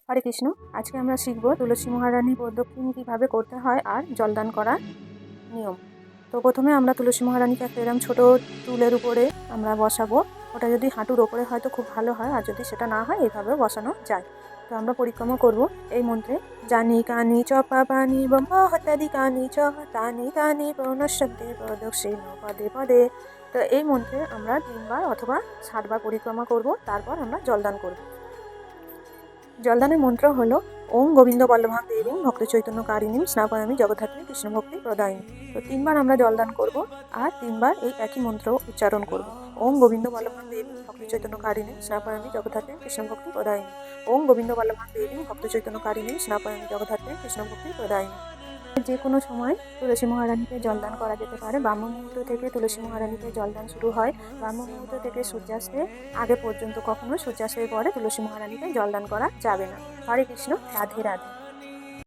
হরে কৃষ্ণ। আজকে আমরা শিখব তুলসী মহারানী প্রদক্ষিণ কীভাবে করতে হয় আর জলদান করার নিয়ম। তো প্রথমে আমরা তুলসী মহারানীকে একটা এরকম ছোটো টুলের উপরে আমরা বসাবো। ওটা যদি হাঁটুর ওপরে হয় তো খুব ভালো হয়, আর যদি সেটা না হয় এইভাবেও বসানো যায়। তো আমরা পরিক্রমা করব এই মন্ত্রে, জানি কানি চ পানি ব্রহ্মা হত্যাদি কানি চ তানি তানি প্রণশ্যন্তে প্রদক্ষিণ পদে পদে। তো এই মন্ত্রে আমরা 3বার অথবা 7বার পরিক্রমা করব, তারপর আমরা জলদান করব। জলদানের মন্ত্র হলো ওম গোবিন্দ বল্লভাং দেবীং ভক্ত চৈতন্য কারিণীম স্নাপয়ামি জগদ্ধাত্রী কৃষ্ণ ভক্তি প্রদায়িনী। তো 3বার আমরা জলদান করব আর 3বার এই একই মন্ত্র উচ্চারণ করব। ওম গোবিন্দ বল্লভাং দেবীং ভক্ত চৈতন্য কারিণীম স্নাপয়ামি জগদ্ধাত্রী কৃষ্ণ ভক্তি প্রদায়িনী। ওম গোবিন্দ বল্লভাং দেবীং ভক্ত চৈতন্য কারিণীম স্নাপয়ামি জগদ্ধাত্রী কৃষ্ণ ভক্তি প্রদায়িনী। যে কোনো সময় তুলসী মহারানীকে জলদান করা যেতে পারে। ব্রাহ্ম মুহূর্ত থেকে তুলসী মহারানীকে জলদান শুরু হয়। ব্রাহ্ম মুহূর্ত থেকে সূর্যাস্তের আগে পর্যন্ত কখনো সূর্যাস্তের পরে তুলসী মহারানীকে জলদান করা যাবে না। হরে কৃষ্ণ, রাধে রাধে।